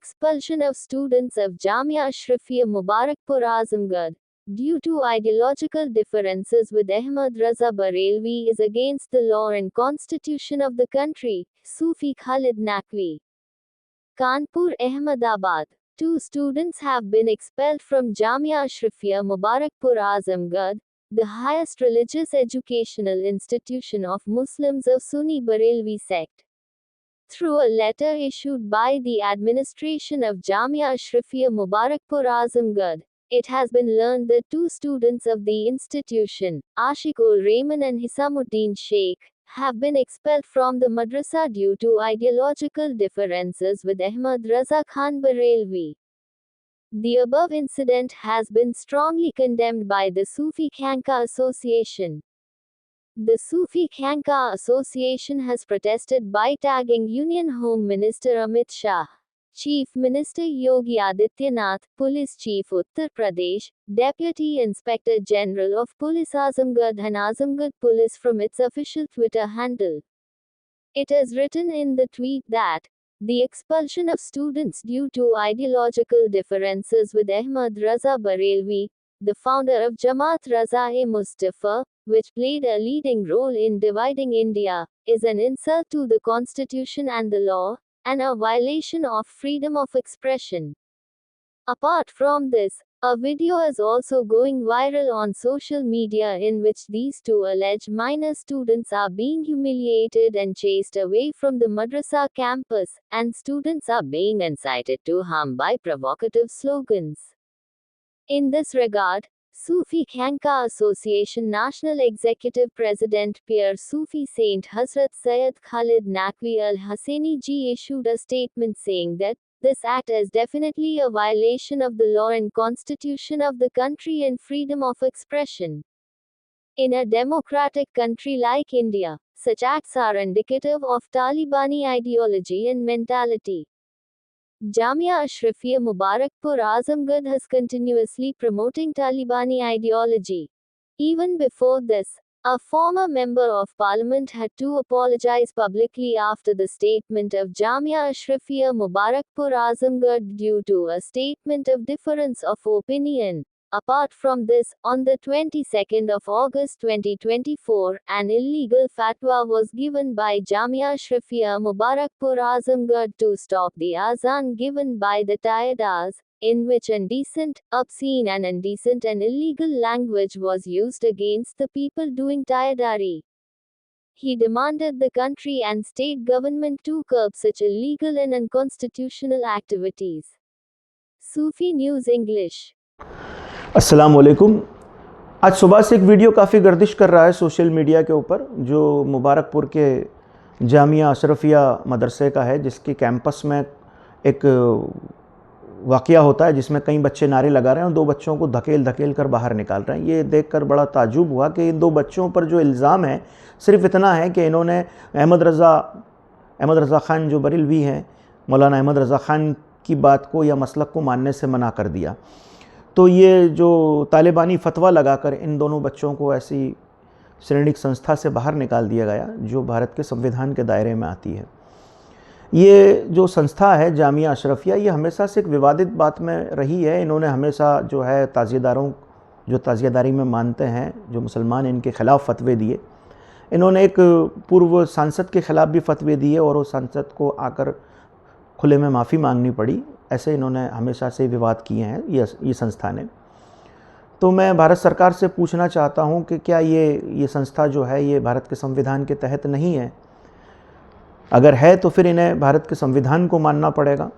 expulsion of students of Jamia Ashrafia Mubarakpur Azamgarh due to ideological differences with Ahmad Raza Barelvi is against the law and constitution of the country, Sufi Khalid Naqvi. Kanpur, Ahmedabad. 2 students have been expelled from Jamia Ashrafia Mubarakpur Azamgarh, the highest religious educational institution of Muslims of Sunni Barelvi sect. Through a letter issued by the administration of Jamia Ashrafia Mubarakpur Azamgarh, it has been learned that 2 students of the institution, Ashiq-ul Rahman and Hisamuddin Sheikh, have been expelled from the madrasa due to ideological differences with Ahmad Raza Khan Barelvi. The above incident has been strongly condemned by the Sufi Khanqa Association. The Sufi Khanqa Association has protested by tagging Union Home Minister Amit Shah, Chief Minister Yogi Adityanath, Police Chief Uttar Pradesh, Deputy Inspector General of Police Azamgarh and Azamgarh Police from its official Twitter handle. It is written in the tweet that the expulsion of students due to ideological differences with Ahmad Raza Barelvi, the founder of Jamaat Raza-e-Mustafa, which played a leading role in dividing India, is an insult to the constitution and the law, and a violation of freedom of expression. Apart from this, a video is also going viral on social media in which these 2 alleged minor students are being humiliated and chased away from the madrasa campus, and students are being incited to harm by provocative slogans. In this regard, Sufi Khanqa Association National Executive President Pir Sufi Saint Hazrat Sayyid Khalid Naqvi Al-Hussaini ji issued a statement saying that this act is definitely a violation of the law and constitution of the country and freedom of expression. In a democratic country like India, such acts are indicative of Talibani ideology and mentality. Jamia Ashrafia Mubarakpur Azamgarh has continuously promoting Talibani ideology. Even before this, a former member of parliament had to apologize publicly after the statement of Jamia Ashrafia Mubarakpur Azamgarh due to a statement of difference of opinion. Apart from this, on the 22nd of August 2024, an illegal fatwa was given by Jamia Ashrafia Mubarakpur Azamgarh to stop the azan given by the Tayadars, in which indecent, obscene and indecent and illegal language was used against the people doing Tayadari. He demanded the country and state government to curb such illegal and unconstitutional activities. Sufi News English. अस्सलाम वालेकुम। आज सुबह से एक video काफ़ी गर्दिश कर रहा है सोशल मीडिया के ऊपर, जो मुबारकपुर के जामिया अशरफिया मदरसे का है, जिसके कैंपस में एक वाक़या होता है जिसमें कई बच्चे नारे लगा रहे हैं और 2 बच्चों को धकेल कर बाहर निकाल रहे हैं। ये देखकर बड़ा ताज्जुब हुआ कि इन 2 बच्चों पर जो इल्ज़ाम है सिर्फ़ इतना है कि इन्होंने अहमद रज़ा ख़ान जो बरेलवी हैं, मौलाना अहमद रज़ा ख़ान की बात को या मसलक को मानने से मना कर दिया। तो ये जो तालिबानी फतवा लगाकर इन दोनों बच्चों को ऐसी शैक्षणिक संस्था से बाहर निकाल दिया गया जो भारत के संविधान के दायरे में आती है। ये जो संस्था है जामिया अशरफिया, ये हमेशा से एक विवादित बात में रही है। इन्होंने हमेशा जो है ताज़ियेदारों जो ताज़ियेदारी में मानते हैं, जो मुसलमान, इनके ख़िलाफ़ फतवे दिए। इन्होंने एक पूर्व सांसद के ख़िलाफ़ भी फतवे दिए और उस सांसद को आकर खुले में माफ़ी मांगनी पड़ी। ऐसे इन्होंने हमेशा से विवाद किए हैं ये संस्था ने। तो मैं भारत सरकार से पूछना चाहता हूं कि क्या ये संस्था जो है ये भारत के संविधान के तहत नहीं है? अगर है तो फिर इन्हें भारत के संविधान को मानना पड़ेगा,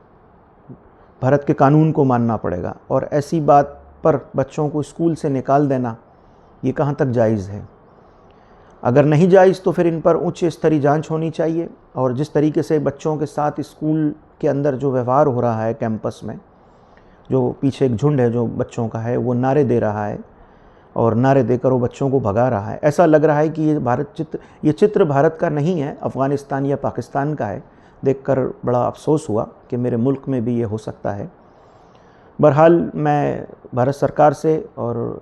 भारत के कानून को मानना पड़ेगा, और ऐसी बात पर बच्चों को स्कूल से निकाल देना ये कहां तक जायज़ है? अगर नहीं जायज़ तो फिर इन पर उच्च स्तरीय जांच होनी चाहिए। और जिस तरीके से बच्चों के साथ स्कूल के अंदर जो व्यवहार हो रहा है कैंपस में, जो पीछे एक झुंड है जो बच्चों का है, वो नारे दे रहा है और नारे देकर वो बच्चों को भगा रहा है। ऐसा लग रहा है कि ये चित्र भारत का नहीं है, अफ़गानिस्तान या पाकिस्तान का है। देखकर बड़ा अफसोस हुआ कि मेरे मुल्क में भी ये हो सकता है। बहरहाल मैं भारत सरकार से और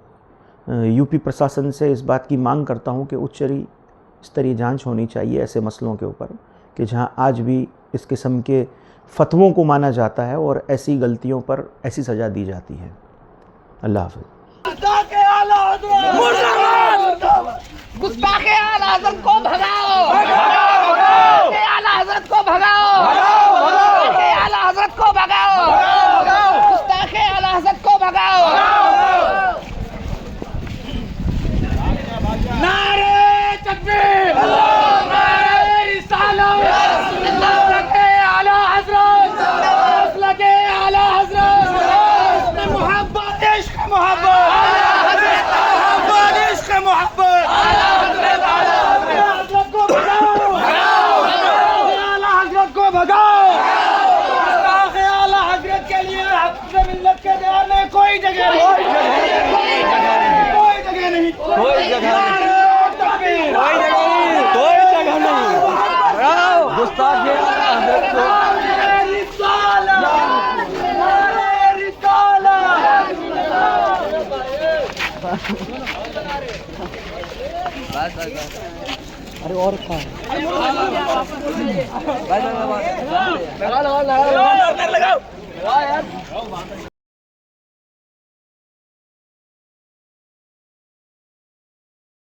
यूपी प्रशासन से इस बात की मांग करता हूं कि उच्च स्तरीय जांच होनी चाहिए ऐसे मसलों के ऊपर, कि जहां आज भी इस किस्म के फतवों को माना जाता है और ऐसी गलतियों पर ऐसी सज़ा दी जाती है। अल्लाह हाफ़िज़। गुस्ताखे आला हज़रत को भगाओ, गुस्ताखे आला हज़रत को भगाओ, गुस्ताखे आला हज़रत को भगाओ, गुस्ताखे आला हज़रत को भगाओ। नारे तकबीर, नारे रिसालत, गुस्ताखे आला हज़रत, गुस्ताखे आला हज़रत, मोहब्बत इश्क मोहब्बत, मोहब्बत इश्क मोहब्बत। कोई जगह नहीं, कोई जगह नहीं, कोई जगह नहीं, कोई जगह नहीं। गुस्ताखे आला हज़रत को अरे और लगाओ।